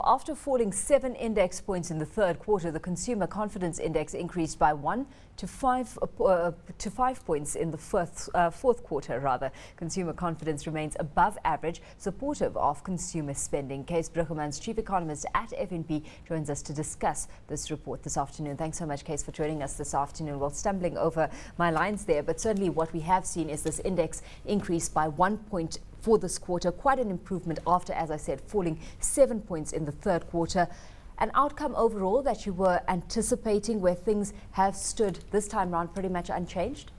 After falling 7 index points in the third quarter, the Consumer Confidence Index increased by 1 to 5 points in the fourth quarter. Consumer confidence remains above average, supportive of consumer spending. Cees Bruggemans, Chief Economist at FNB, joins us to discuss this report this afternoon. Thanks so much, Cees, for joining us this afternoon. Well, stumbling over my lines there, but certainly what we have seen is this index increase by 1 point for this quarter, quite an improvement after, as I said, falling 7 points in the third quarter. An outcome overall that you were anticipating, where things have stood this time round pretty much unchanged?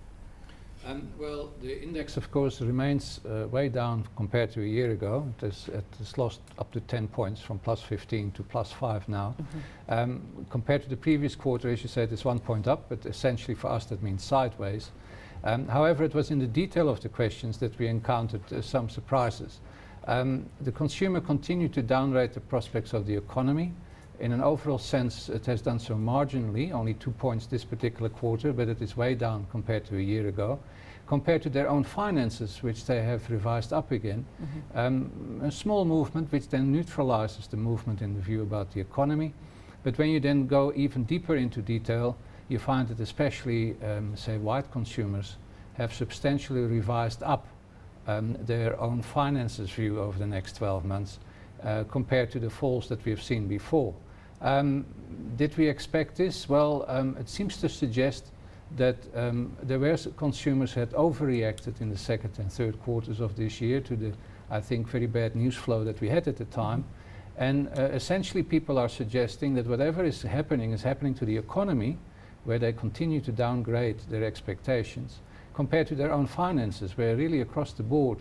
Well, the index, of course, remains way down compared to a year ago. It has lost up to 10 points, from plus 15 to plus 5 now. Compared to the previous quarter, as you said, it's 1 point up, but essentially for us that means sideways. However, it was in the detail of the questions that we encountered some surprises. The consumer continued to downrate the prospects of the economy. In an overall sense, it has done so marginally, only 2 points this particular quarter, but it is way down compared to a year ago. Compared to their own finances, which they have revised up again, a small movement which then neutralizes the movement in the view about the economy. But when you then go even deeper into detail, you find that especially, say, white consumers have substantially revised up their own finances view over the next 12 months compared to the falls that we have seen before. Did we expect this? Well, it seems to suggest that there were consumers who had overreacted in the second and third quarters of this year to the, I think, very bad news flow that we had at the time. And essentially people are suggesting that whatever is happening to the economy, where they continue to downgrade their expectations, compared to their own finances, where really across the board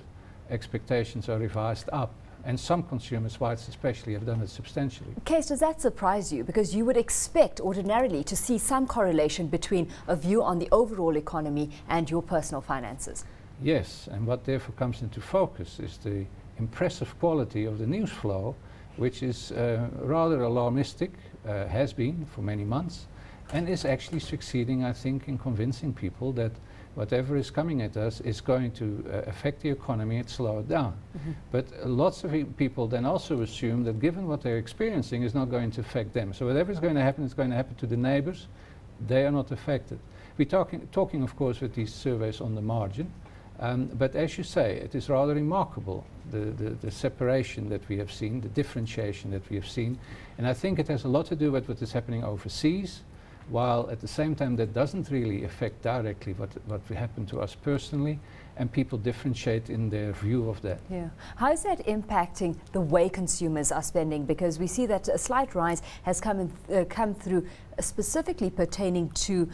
expectations are revised up. And some consumers, whites especially, have done it substantially. Cees, does that surprise you? Because you would expect ordinarily to see some correlation between a view on the overall economy and your personal finances. Yes, and what therefore comes into focus is the impressive quality of the news flow, which is rather alarmistic, has been for many months, and is actually succeeding, I think, in convincing people that whatever is coming at us is going to affect the economy and slow it down. But lots of people then also assume that given what they're experiencing is not going to affect them. So whatever is going to happen to the neighbors. They are not affected. We're talking of course with these surveys on the margin, but as you say, it is rather remarkable, the separation that we have seen, the differentiation that we have seen. And I think it has a lot to do with what is happening overseas, while at the same time that doesn't really affect directly what will happen to us personally, and people differentiate in their view of that. Yeah. How is that impacting the way consumers are spending? Because we see that a slight rise has come through specifically pertaining to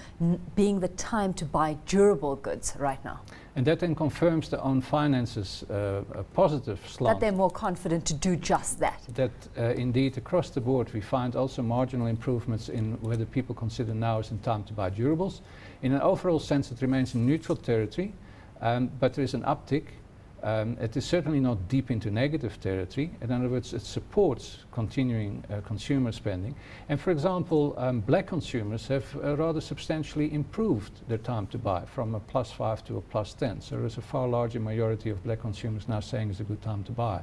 being the time to buy durable goods right now. And that then confirms the own finances a positive slant. That they're more confident to do just that. That indeed across the board we find also marginal improvements in whether people consider now is the time to buy durables. In an overall sense it remains in neutral territory, but there is an uptick. It is certainly not deep into negative territory. In other words, it supports continuing consumer spending. And for example, black consumers have rather substantially improved their time to buy, from a +5 to a +10. So there is a far larger majority of black consumers now saying it's a good time to buy.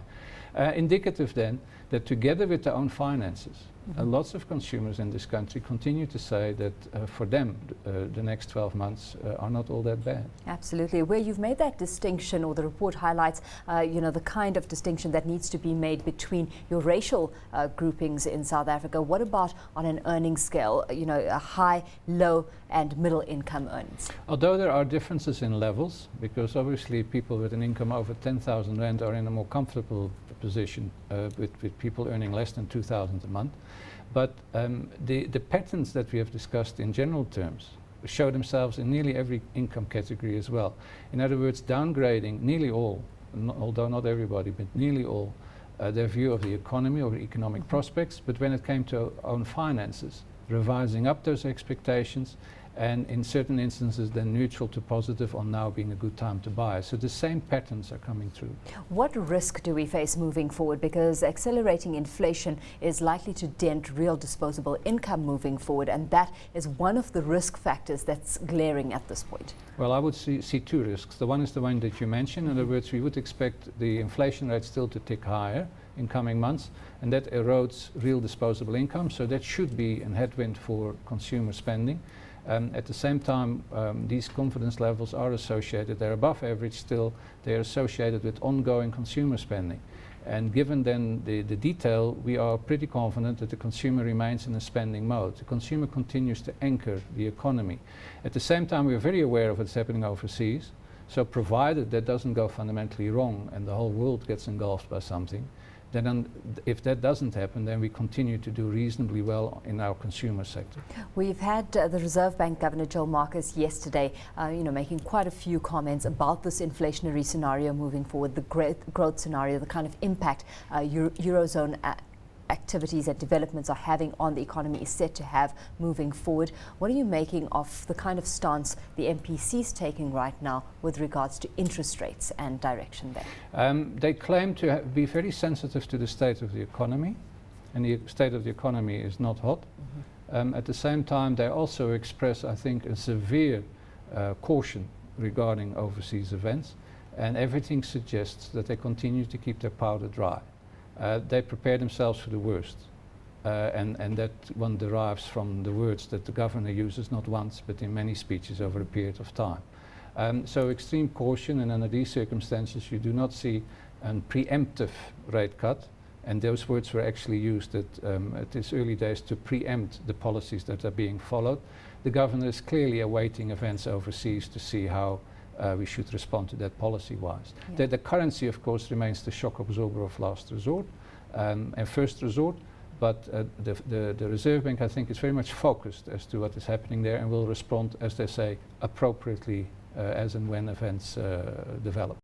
Indicative then that together with their own finances, lots of consumers in this country continue to say that for them the next 12 months are not all that bad. Absolutely. Where you've made that distinction, or the report highlights the kind of distinction that needs to be made between your racial groupings in South Africa. What about on an earnings scale, a high, low and middle income earnings? Although there are differences in levels, because obviously people with an income over 10,000 rand are in a more comfortable position with people earning less than 2,000 a month. But the patterns that we have discussed in general terms show themselves in nearly every income category as well. In other words, downgrading nearly all, although not everybody, but nearly all, their view of the economy or economic prospects. But when it came to own finances, revising up those expectations, and in certain instances then neutral to positive on now being a good time to buy. So the same patterns are coming through. What risk do we face moving forward? Because accelerating inflation is likely to dent real disposable income moving forward, and that is one of the risk factors that's glaring at this point. Well, I would see two risks. The one is the one that you mentioned. In other words, we would expect the inflation rate still to tick higher, in coming months, and that erodes real disposable income. So that should be a headwind for consumer spending. At the same time, these confidence levels are associated, they're above average still, they're associated with ongoing consumer spending. And given then the detail, we are pretty confident that the consumer remains in a spending mode. The consumer continues to anchor the economy. At the same time, we're very aware of what's happening overseas. So provided that doesn't go fundamentally wrong and the whole world gets engulfed by something, then if that doesn't happen, then we continue to do reasonably well in our consumer sector. We've had the Reserve Bank Governor Joel Marcus yesterday, making quite a few comments about this inflationary scenario moving forward, the growth scenario, the kind of impact Eurozone activities and developments are having on the economy is set to have moving forward. What are you making of the kind of stance the MPC is taking right now with regards to interest rates and direction there? They claim to be very sensitive to the state of the economy, and the state of the economy is not hot. At the same time, they also express, I think, a severe caution regarding overseas events, and everything suggests that they continue to keep their powder dry. They prepare themselves for the worst, and that one derives from the words that the governor uses not once but in many speeches over a period of time. So extreme caution, and under these circumstances you do not see a preemptive rate cut, and those words were actually used at this early days to preempt the policies that are being followed. The governor is clearly awaiting events overseas to see how we should respond to that policy-wise. Yeah. The currency, of course, remains the shock absorber of last resort and first resort, but the Reserve Bank, I think, is very much focused as to what is happening there and will respond, as they say, appropriately as and when events develop.